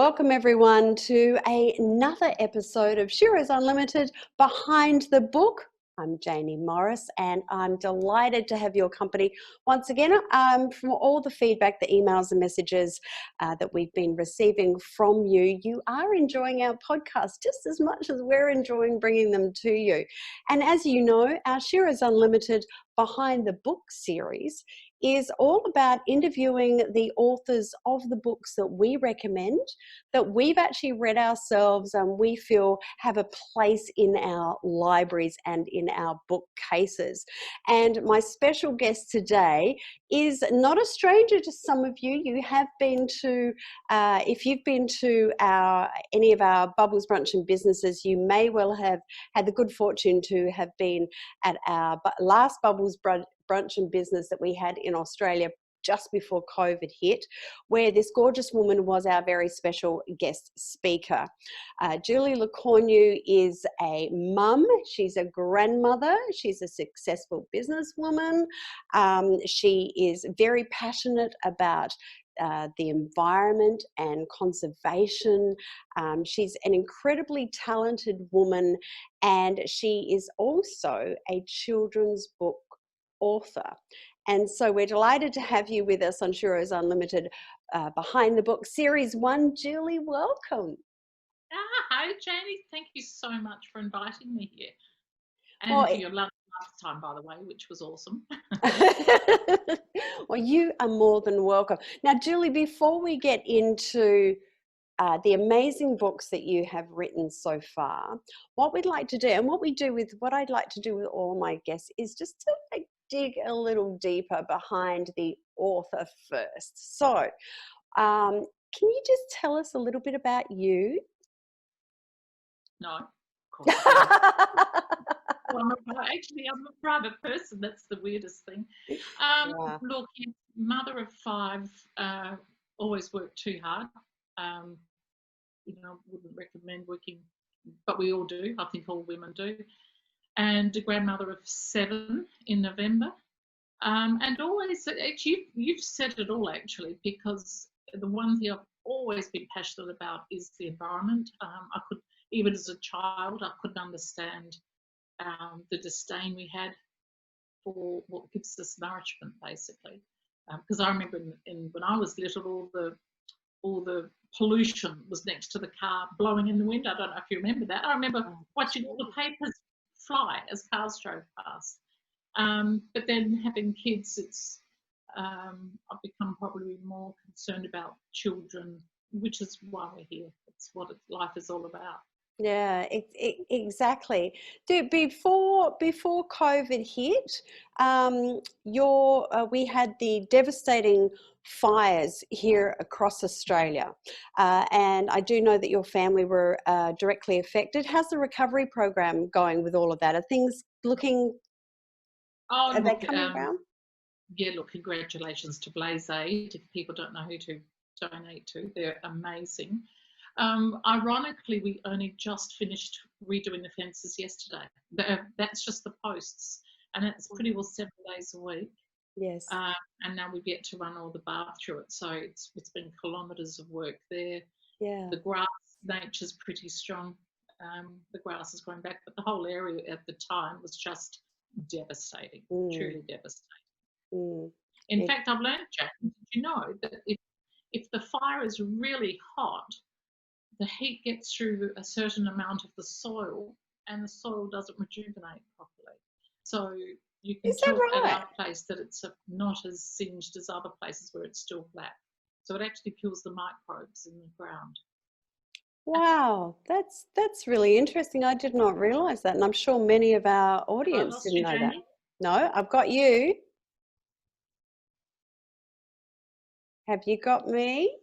Welcome everyone to another episode of Sheroes Unlimited Behind the Book. I'm Jaynie Morris and I'm delighted to have your company once again. From all the feedback, the emails and messages that we've been receiving from you, you are enjoying our podcast just as much as we're enjoying bringing them to you. And as you know, our Sheroes Unlimited Behind the Book series is all about interviewing the authors of the books that we recommend, that we've actually read ourselves and we feel have a place in our libraries and in our bookcases. And my special guest today is not a stranger to some of you. You have been to, if you've been to any of our Bubbles, Brunch and Businesses, you may well have had the good fortune to have been at our last Bubbles, Brunch and Business that we had in Australia just before COVID hit, where this gorgeous woman was our very special guest speaker. Julie Lecornu is a mum, she's a grandmother, she's a successful businesswoman. She is very passionate about the environment and conservation. She's an incredibly talented woman, and she is also a children's book author. And so we're delighted to have you with us on Sheroes Unlimited Behind the Book Series 1. Julie, welcome. Hi, Jaynie. Thank you so much for inviting me here. And for your last time, by the way, which was awesome. Well, you are more than welcome. Now, Julie, before we get into the amazing books that you have written so far, what we'd like to do, and what I'd like to do with all my guests, is just to dig a little deeper behind the author first. So, can you just tell us a little bit about you? No, of course not. Well, I'm a private person. That's the weirdest thing. Yeah. Look, mother of 5, always worked too hard. Wouldn't recommend working, but we all do. I think all women do. And a grandmother of 7 in November. And always, actually, you've said it all, actually, because the one thing I've always been passionate about is the environment. Even as a child, I couldn't understand the disdain we had for what gives us nourishment, basically. Because I remember when I was little, all the pollution was next to the car blowing in the wind. I don't know if you remember that. I remember watching all the papers fly as cars drove past. But then having kids, I've become probably more concerned about children, which is why we're here. It's what life is all about. Yeah, exactly. Before COVID hit, we had the devastating fires here across Australia, and I do know that your family were directly affected. How's the recovery program going with all of that? Are things looking? Are they coming around? Yeah, look, congratulations to Blaze Aid. If people don't know who to donate to, they're amazing. Ironically, we only just finished redoing the fences yesterday. That's just the posts, and it's pretty well 7 days a week. Yes. And now we get to run all the bath through it, so it's been kilometres of work there. Yeah. The grass, nature's pretty strong. The grass is growing back, but the whole area at the time was just devastating, truly devastating. In fact, I've learned, Jack, did you know that if the fire is really hot, the heat gets through a certain amount of the soil and the soil doesn't rejuvenate properly. So you can tell at our place that it's not as singed as other places where it's still black. So it actually kills the microbes in the ground. Wow, that's really interesting. I did not realise that, and I'm sure many of our audience didn't know that. No, I've got you. Have you got me?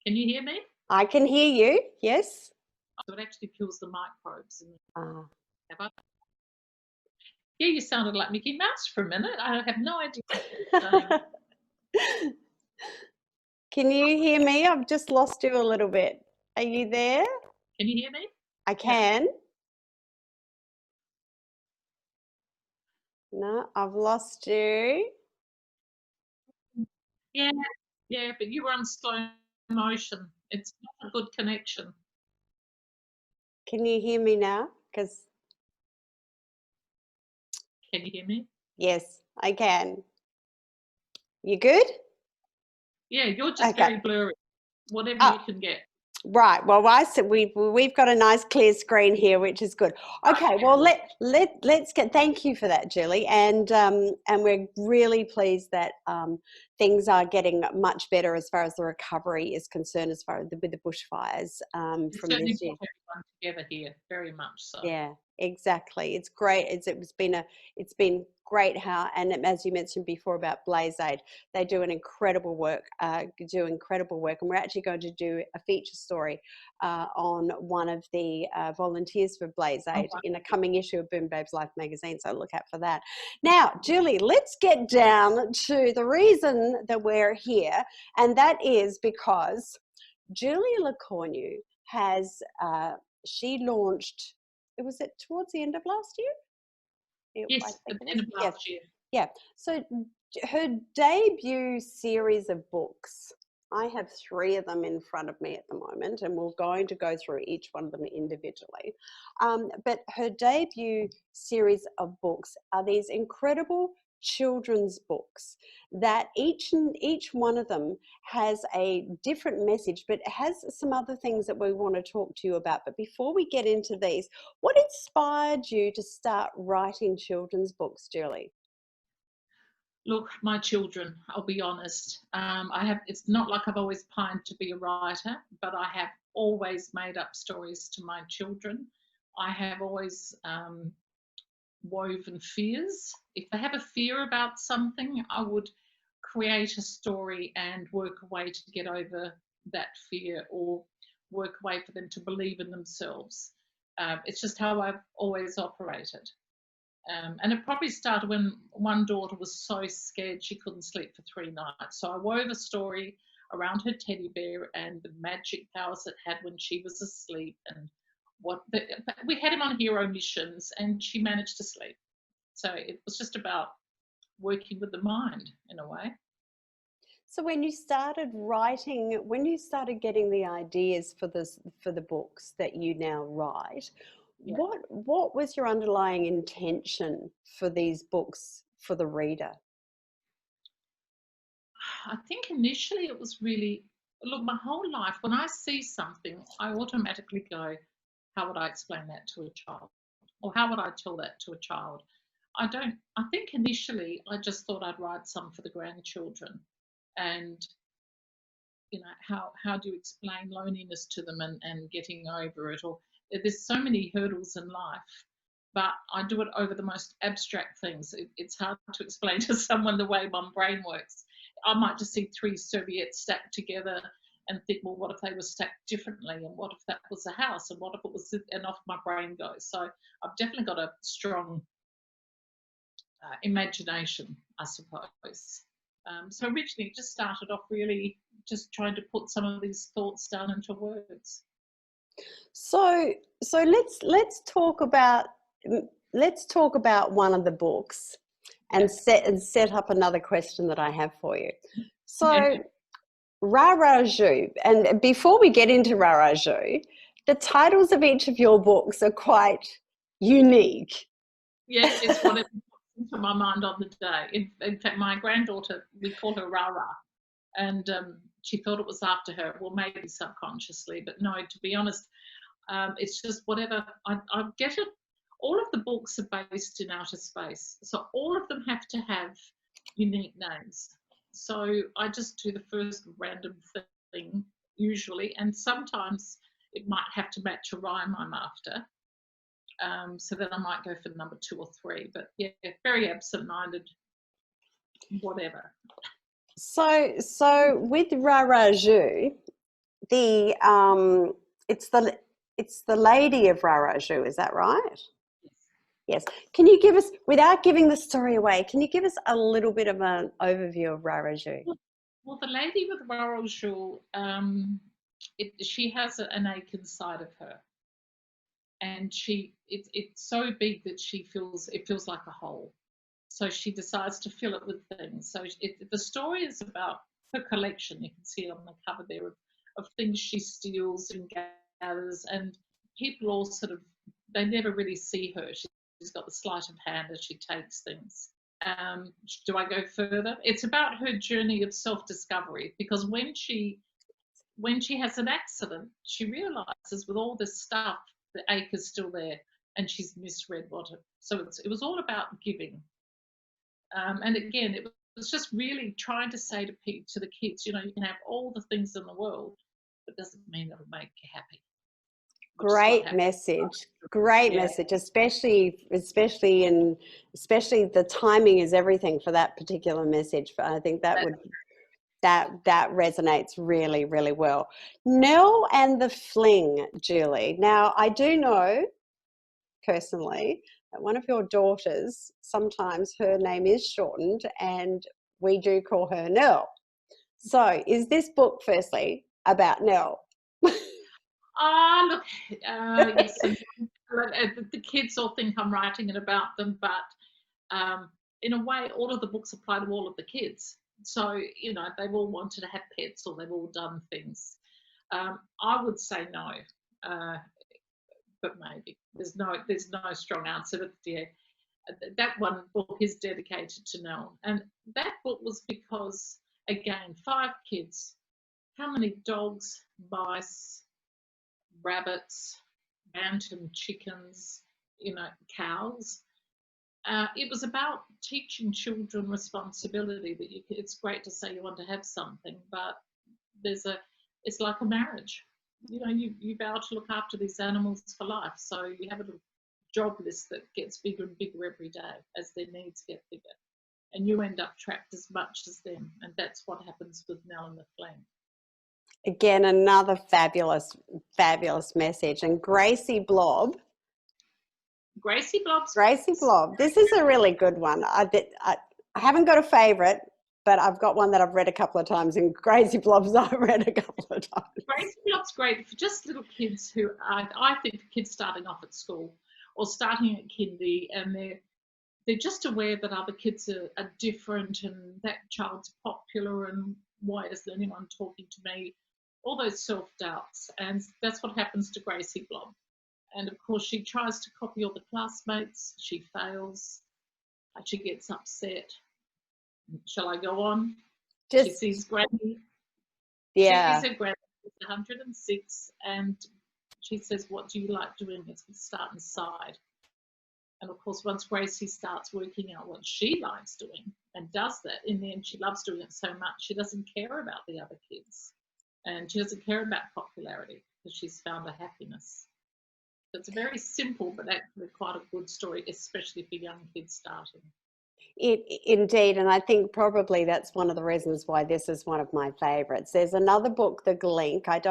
Can you hear me? I can hear you, yes. So it actually kills the microbes. Yeah, you sounded like Mickey Mouse for a minute. I have no idea what you're saying. Can you hear me? I've just lost you a little bit. Are you there? Can you hear me? I can. No, I've lost you. Yeah, yeah, but you were on slow motion. It's not a good connection. Can you hear me now? Because Can you hear me? yes, I can. You good? Yeah, you're just Okay. very blurry. Whatever Oh, you can get. right. Well, I said we've got a nice clear screen here, which is good. Okay. Well, let's get. Thank you for that, Julie, and we're really pleased that things are getting much better as far as the recovery is concerned, as far as with the bushfires You from certainly this year. brought everyone together here, very much so. Yeah, exactly. It's great. It's been great how, and as you mentioned before about Blaze Aid, they do an incredible work. And we're actually going to do a feature story on one of the volunteers for Blaze Oh, Aid in a coming issue of BoomerBabesLife magazine. So look out for that. Now, Julie, let's get down to the reason that we're here, and that is because Julie Lecornu has she launched. It was it towards the end of last year. I yes, think at it the was. end of Yes, last year. yeah. So her debut series of books. I have 3 of them in front of me at the moment, and we're going to go through each one of them individually. But her debut series of books are these incredible children's books that each one of them has a different message, but it has some other things that we want to talk to you about. But before we get into these, what inspired you to start writing children's books, Julie? Look, my children, I'll be honest. It's not like I've always pined to be a writer, but I have always made up stories to my children. I have always woven fears. If they have a fear about something, I would create a story and work a way to get over that fear, or work a way for them to believe in themselves. It's just how I've always operated. And it probably started when one daughter was so scared she couldn't sleep for 3 nights. So I wove a story around her teddy bear and the magic powers it had when she was asleep, and we had him on hero missions, and she managed to sleep. So it was just about working with the mind in a way. So when you started writing, when you started getting the ideas for the books that you now write, Yeah. what was your underlying intention for these books for the reader? I think initially it was really, look, my whole life, when I see something, I automatically go, how would I explain that to a child? Or how would I tell that to a child? I think initially I just thought I'd write some for the grandchildren. And, how do you explain loneliness to them, and getting over it? Or there's so many hurdles in life, but I do it over the most abstract things. It's hard to explain to someone the way my brain works. I might just see 3 serviettes stacked together and think, well, what if they were stacked differently? And what if that was a house? And what if it was, and off my brain goes. So I've definitely got a strong imagination, I suppose. So originally it just started off really just trying to put some of these thoughts down into words. So let's talk about one of the books and Yeah. set up another question that I have for you. Yeah. So Raraju, and before we get into Raraju, the titles of each of your books are quite unique. Yeah, it's whatever pops into my mind on the day. In fact, my granddaughter, we call her Rara, and she thought it was after her. Well, maybe subconsciously, but no, to be honest, it's just whatever. I get it. All of the books are based in outer space, so all of them have to have unique names. So I just do the first random thing usually, and sometimes it might have to match a rhyme I'm after. So then I might go for number 2 or 3. But yeah, very absent-minded, whatever. So with Raraju, the it's the lady of Raraju, is that right? Yes. Can you give us, without giving the story away, can you give us a little bit of an overview of Raraju? Well, the lady with Rural Jewel, she has an ache inside of her, and it's so big that it feels like a hole. So she decides to fill it with things. So the story is about her collection. You can see on the cover there of things she steals and gathers, and people all sort of, they never really see her. She's got the sleight of hand as she takes things. Do I go further? It's about her journey of self-discovery, because when she has an accident, she realizes with all this stuff, the ache is still there, and she's misread so it was all about giving. And again, it was just really trying to say to the kids, you know, you can have all the things in the world, but it doesn't mean it'll make you happy. Great message. Great message, especially the timing is everything for that particular message. But I think that resonates really, really well. Nell and the Fling, Julie. Now, I do know personally that one of your daughters, sometimes her name is shortened, and we do call her Nell. So, is this book firstly about Nell? Look, yes, and the kids all think I'm writing it about them, but in a way, all of the books apply to all of the kids. So, you know, they've all wanted to have pets, or they've all done things. I would say no, but maybe there's no strong answer. But yeah, that one book is dedicated to Nell, and that book was because, again, 5 kids. How many dogs, mice, rabbits, bantam chickens, you know, cows. It was about teaching children responsibility. That it's great to say you want to have something, but it's like a marriage. You know, you vow to look after these animals for life. So you have a job list that gets bigger and bigger every day as their needs get bigger, and you end up trapped as much as them. And that's what happens with Nell and the Fling. Again, another fabulous message. And Gracie Blob. Gracie Blob. This is a really good one. I haven't got a favourite, but I've got one that I've read a couple of times, and Gracie Blob's I've read a couple of times. Gracie Blob's great for just little kids who I think kids starting off at school or starting at kindy, and they're just aware that other kids are different, and that child's popular, and why isn't anyone talking to me? All those self-doubts, and that's what happens to Gracie Blob. And of course, she tries to copy all the classmates. She fails. She gets upset. Shall I go on? She sees Granny. Yeah. She sees her Granny, 106, and she says, "What do you like doing?" It's start inside. And of course, once Gracie starts working out what she likes doing and does that, in the end, she loves doing it so much she doesn't care about the other kids. And she doesn't care about popularity because she's found a happiness. So it's a very simple but actually quite a good story, especially for young kids starting. Indeed, and I think probably that's one of the reasons why this is one of my favourites. There's another book, The Glink. I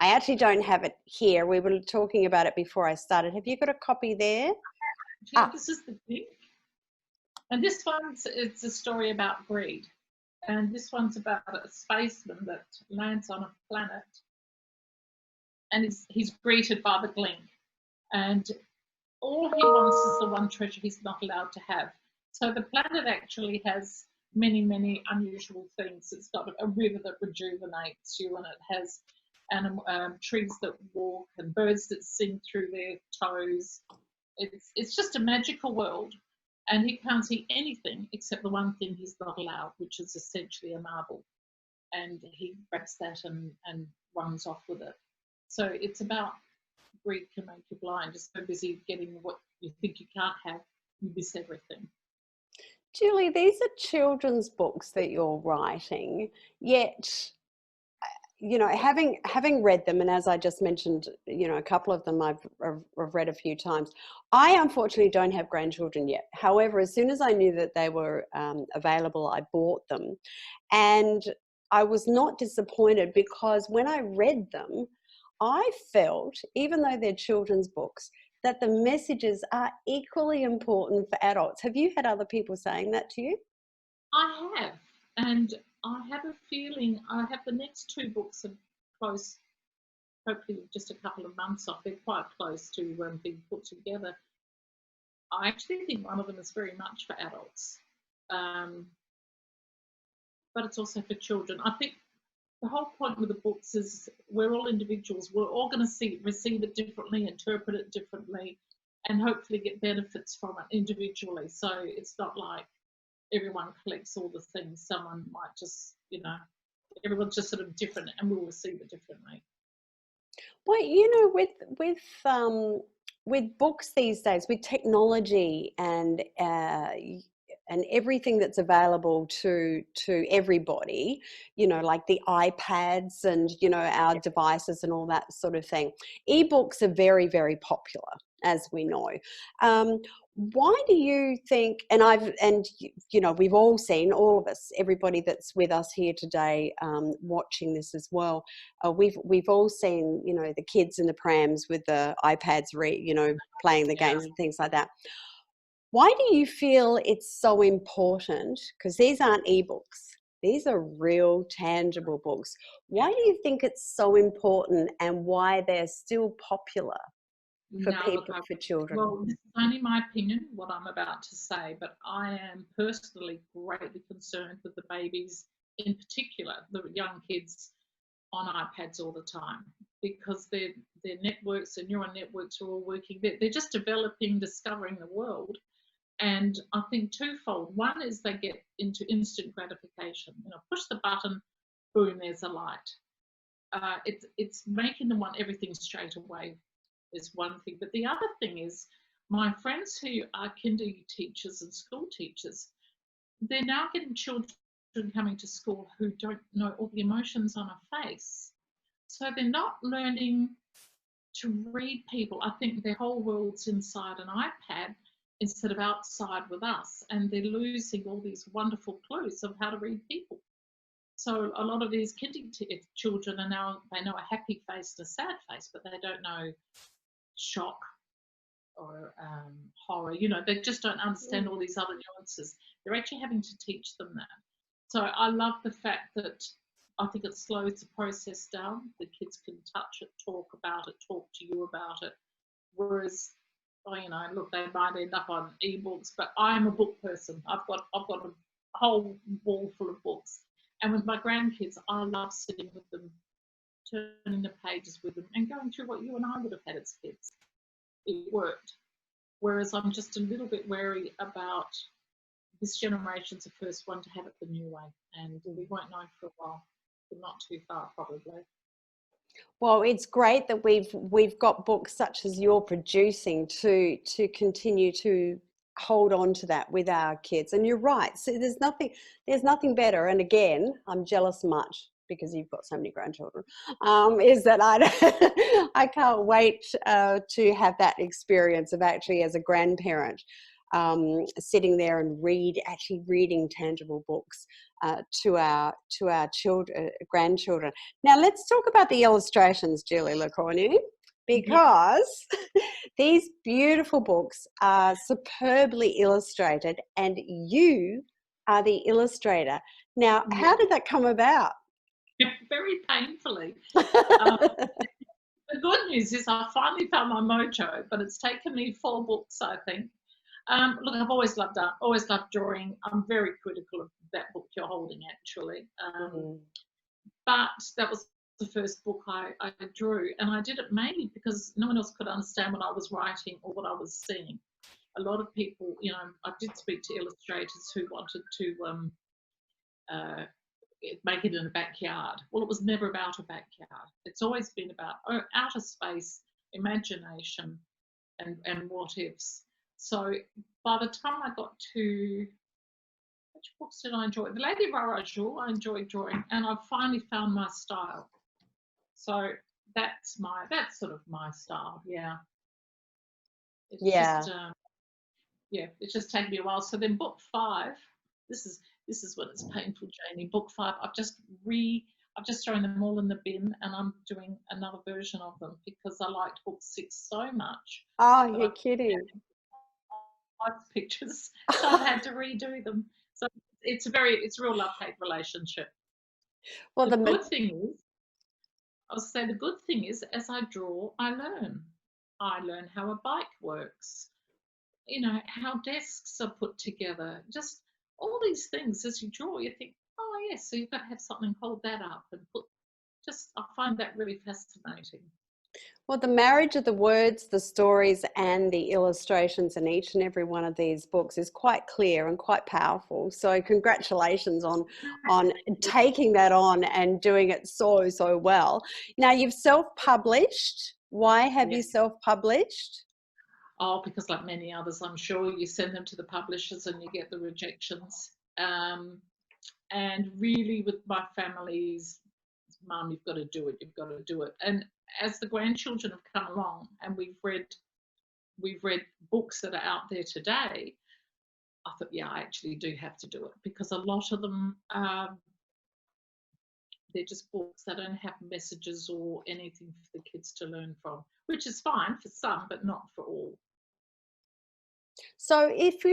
actually don't have it here. We were talking about it before I started. Have you got a copy there? Yeah, this is The Glink. And this it's a story about greed. And this one's about a spaceman that lands on a planet, and he's greeted by the Glink. And all he wants is the one treasure he's not allowed to have. So the planet actually has many, many unusual things. It's got a river that rejuvenates you, and it has trees that walk and birds that sing through their toes. It's just a magical world. And he can't see anything except the one thing he's not allowed, which is essentially a marble. And he grabs that and runs off with it. So it's about greed can make you blind. Just so busy getting what you think you can't have, you miss everything. Julie, these are children's books that you're writing, yet, you know, having read them, and as I just mentioned, you know, a couple of them I've read a few times. I unfortunately don't have grandchildren yet. However, as soon as I knew that they were available, I bought them, and I was not disappointed, because when I read them, I felt, even though they're children's books, that the messages are equally important for adults. Have you had other people saying that to you? I have, and I have a feeling I have the next 2 books are close, hopefully just a couple of months off. They're quite close to being put together. I actually think one of them is very much for adults. but it's also for children. I think the whole point with the books is we're all individuals. We're all going to receive it differently, interpret it differently, and hopefully get benefits from it individually. So it's not like everyone collects all the things. Someone might just, everyone's just sort of different, and we'll receive it differently. Well, with books these days, with technology and everything that's available to everybody, like the iPads and our devices and all that sort of thing, ebooks are very, very popular, as we know. Why do you think, we've all seen, all of us, everybody that's with us here today, watching this as well, we've all seen, the kids in the prams with the iPads, playing the games and things like that. Why do you feel it's so important? Because these aren't ebooks. These are real, tangible books. Why do you think it's so important, and why they're still popular for for children? Well, this is only my opinion, what I'm about to say, but I am personally greatly concerned with the babies, in particular, the young kids on iPads all the time, because their networks, their neural networks are all working. They're just developing, discovering the world. And I think twofold. One is they get into instant gratification. Push the button, boom, there's a light. It's making them want everything straight away is one thing. But the other thing is, my friends who are kinder teachers and school teachers, they're now getting children coming to school who don't know all the emotions on a face. So they're not learning to read people. I think their whole world's inside an iPad instead of outside with us, and they're losing all these wonderful clues of how to read people. So a lot of these kinder children are now, they know a happy face and a sad face, but they don't know shock or horror. They just don't understand all these other nuances. They're actually having to teach them that. So I love the fact that I think it slows the process down. The kids can touch it, talk about it, talk to you about it. Whereas, look, they might end up on ebooks, but I'm a book person. I've got a whole wall full of books. And with my grandkids, I love sitting with them, turning the pages with them, and going through what you and I would have had as kids. It worked. Whereas I'm just a little bit wary about this generation's the first one to have it the new way, and we won't know for a while, but not too far probably. Well, it's great that we've got books such as you're producing to continue to hold on to that with our kids. And you're right. So there's nothing better. And again, I'm jealous much because you've got so many grandchildren. Is that I can't wait to have that experience of actually as a grandparent. Sitting there and reading tangible books to our children, grandchildren. Now let's talk about the illustrations, Julie Lecornu, because these beautiful books are superbly illustrated, and you are the illustrator. Now, how did that come about? Very painfully. The good news is I finally found my mojo, but it's taken me 4 books, I think. Look, I've always loved art, always loved drawing. I'm very critical of that book you're holding, actually. But that was the first book I drew, and I did it mainly because no one else could understand what I was writing or what I was seeing. A lot of people, I did speak to illustrators who wanted to make it in a backyard. Well, it was never about a backyard. It's always been about outer space, imagination, and what ifs. So by the time I got to, which books did I enjoy? The Lady Rarajou, I enjoyed drawing, and I finally found my style. So that's sort of my style. Yeah. It's just taken me a while. So then book 5, this is when it's painful, Jaynie. Book 5, I've just thrown them all in the bin, and I'm doing another version of them because I liked book 6 so much. Oh, you're kidding. Pictures, so I had to redo them. So it's a real love-hate relationship. Well, the good thing is, as I draw, I learn how a bike works, how desks are put together, just all these things. As you draw, you think, oh yes, so you've got to have something, hold that up and put, just, I find that really fascinating. Well, the marriage of the words, the stories, and the illustrations in each and every one of these books is quite clear and quite powerful. So congratulations on taking that on and doing it so, so well. Now, you've self-published. Why have you self-published? Oh, because like many others, I'm sure, you send them to the publishers and you get the rejections. And really with my family's, Mum, you've got to do it, you've got to do it. And as the grandchildren have come along and we've read books that are out there today, I thought, yeah, I actually do have to do it, because a lot of them, they're just books that don't have messages or anything for the kids to learn from, which is fine for some, but not for all. So if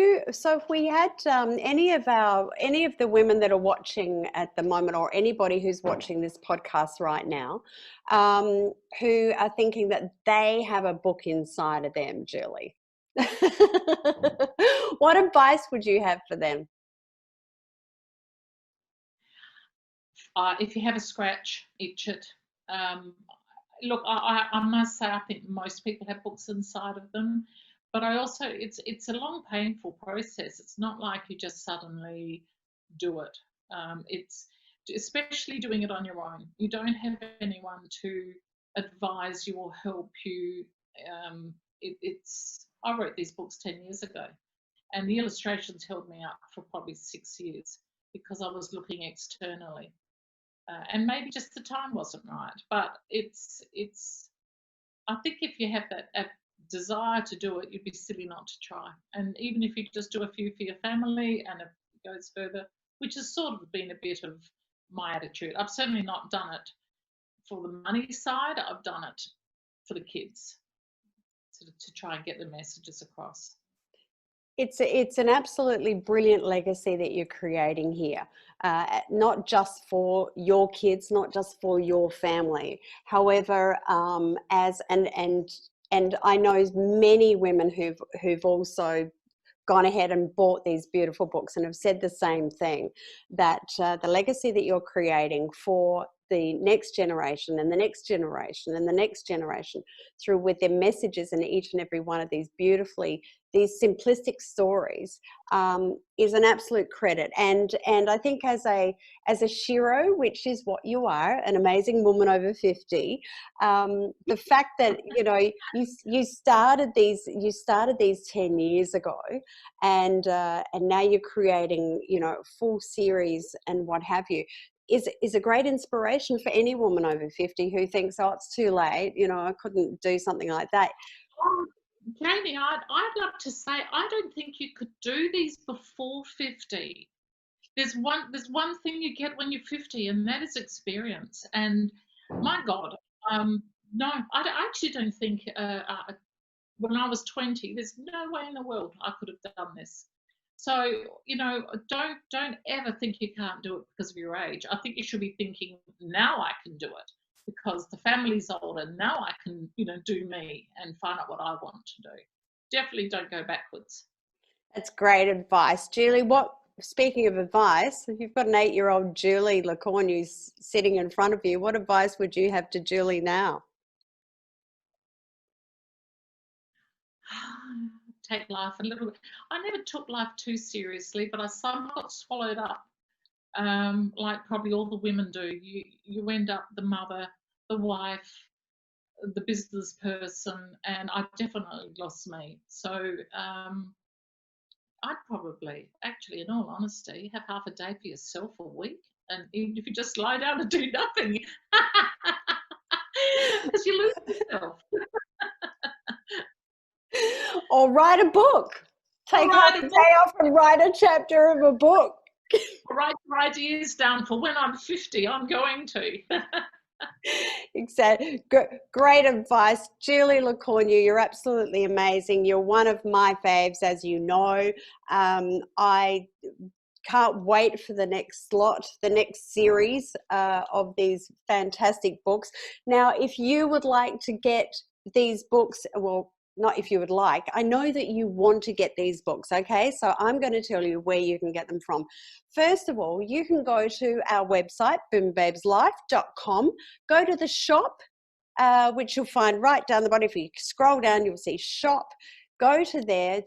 we had any of the women that are watching at the moment, or anybody who's watching this podcast right now, who are thinking that they have a book inside of them, Julie, what advice would you have for them? If you have a scratch, itch it. Look, I must say, I think most people have books inside of them, but I also, it's a long, painful process. It's not like you just suddenly do it. It's especially doing it on your own. You don't have anyone to advise you or help you. I wrote these books 10 years ago, and the illustrations held me up for probably 6 years because I was looking externally. And maybe just the time wasn't right, but I think if you have that desire to do it, you'd be silly not to try. And even if you just do a few for your family and it goes further, which has sort of been a bit of my attitude. I've certainly not done it for the money side. I've done it for the kids, to try and get the messages across. It's an absolutely brilliant legacy that you're creating here, not just for your kids, not just for your family. However, and I know many women who've also gone ahead and bought these beautiful books and have said the same thing, that the legacy that you're creating for the next generation and the next generation and the next generation, through with their messages in each and every one of these these simplistic stories, is an absolute credit. And I think as a Shero, which is what you are, an amazing woman over 50, the fact that you started these 10 years ago, and now you're creating full series and what have you, is a great inspiration for any woman over 50 who thinks, oh, it's too late, I couldn't do something like that. Jaynie, I'd love to say, I don't think you could do these before 50. There's one thing you get when you're 50, and that is experience. And my God, no, I actually don't think when I was 20, there's no way in the world I could have done this. So, don't ever think you can't do it because of your age. I think you should be thinking, now I can do it because the family's older. Now I can, do me and find out what I want to do. Definitely don't go backwards. That's great advice. Julie, speaking of advice, if you've got an 8-year-old Julie Lecornu sitting in front of you, what advice would you have to Julie now? Take life a little bit. I never took life too seriously, but I somehow got swallowed up, like probably all the women do. You end up the mother, the wife, the business person, and I definitely lost me. So I'd probably, actually, in all honesty, have half a day for yourself a week, and even if you just lie down and do nothing, because you lose yourself. Or write a book. Take a day off and write a chapter of a book. Write your ideas down for when I'm 50. I'm going to. Exactly. Great advice. Julie Lecornu, you're absolutely amazing. You're one of my faves, as you know. I can't wait for the next series of these fantastic books. Now, if you would like to get these books, well, not if you would like, I know that you want to get these books, okay? So I'm going to tell you where you can get them from. First of all, you can go to our website, BoomerBabesLife.com, go to the shop, which you'll find right down the bottom. If you scroll down, you'll see shop. Go to there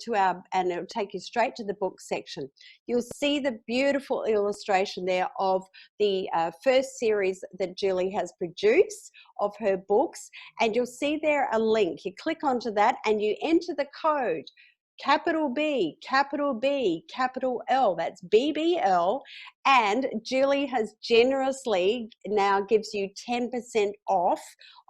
and it'll take you straight to the book section. You'll see the beautiful illustration there of the first series that Julie has produced of her books, and you'll see there a link. You click onto that and you enter the code capital B, capital B, capital L, that's BBL, and Julie has generously now gives you 10% off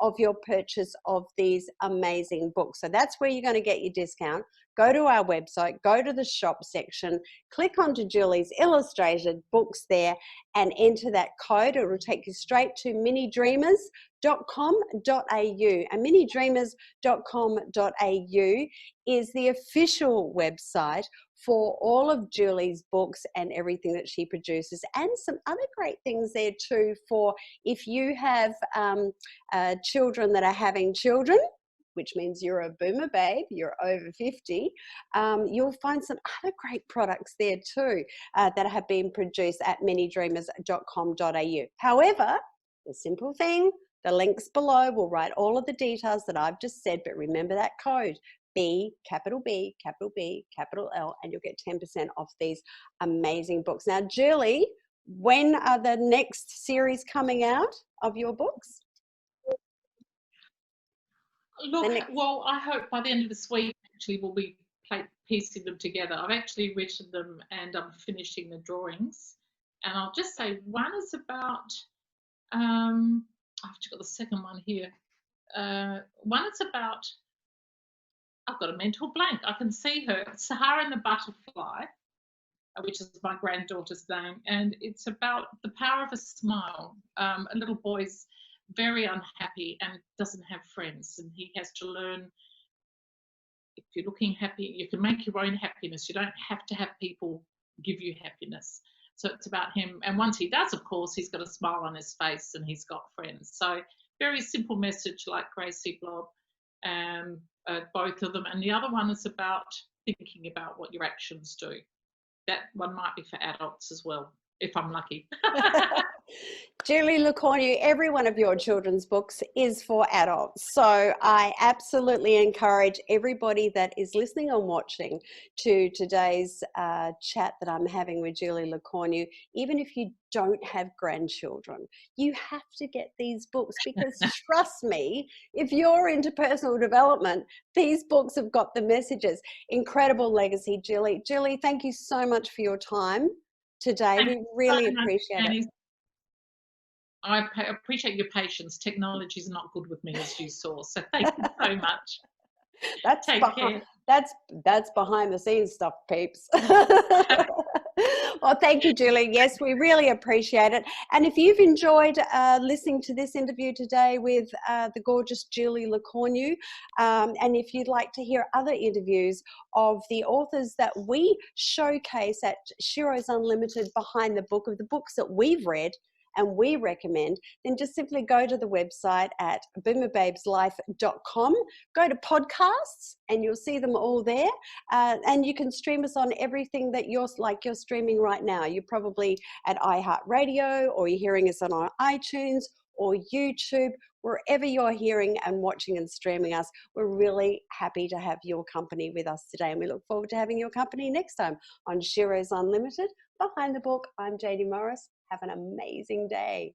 of your purchase of these amazing books. So that's where you're going to get your discount. Go to our website, go to the shop section, click onto Julie's illustrated books there and enter that code. It will take you straight to minidreamers.com.au, and minidreamers.com.au is the official website for all of Julie's books and everything that she produces, and some other great things there too for if you have children that are having children, which means you're a boomer babe, you're over 50, you'll find some other great products there too that have been produced at minidreamers.com.au. However, the simple thing, the links below will write all of the details that I've just said, but remember that code, B, capital B, capital B, capital L, and you'll get 10% off these amazing books. Now, Julie, when are the next series coming out of your books? Look, well, I hope by the end of this week, actually, we'll be piecing them together. I've actually written them and I'm finishing the drawings. And I'll just say one is about, I've got the second one here. One is about, I've got a mental blank. I can see her, Sahara and the Butterfly, which is my granddaughter's name. And it's about the power of a smile. A little boy's very unhappy and doesn't have friends, and he has to learn, if you're looking happy, you can make your own happiness. You don't have to have people give you happiness. So it's about him, and once he does, of course, he's got a smile on his face and he's got friends. So very simple message, like Gracie Blob, both of them. And the other one is about thinking about what your actions do. That one might be for adults as well, if I'm lucky. Julie Lecornu, every one of your children's books is for adults. So I absolutely encourage everybody that is listening and watching to today's chat that I'm having with Julie Lecornu, even if you don't have grandchildren, you have to get these books, because trust me, if you're into personal development, these books have got the messages. Incredible legacy, Julie. Julie, thank you so much for your time today. We really appreciate it. I appreciate your patience. Technology is not good with me, as you saw. So thank you so much. That's behind the scenes stuff, peeps. Well, thank you, Julie. Yes, we really appreciate it. And if you've enjoyed listening to this interview today with the gorgeous Julie Lecornu, and if you'd like to hear other interviews of the authors that we showcase at Sheroes Unlimited behind the book, of the books that we've read and we recommend, then just simply go to the website at BoomerBabesLife.com, go to podcasts, and you'll see them all there. And you can stream us on everything that you're streaming right now. You're probably at iHeartRadio, or you're hearing us on our iTunes or YouTube, wherever you're hearing and watching and streaming us. We're really happy to have your company with us today, and we look forward to having your company next time on Sheroes Unlimited. Behind the book, I'm Jaynie Morris. Have an amazing day.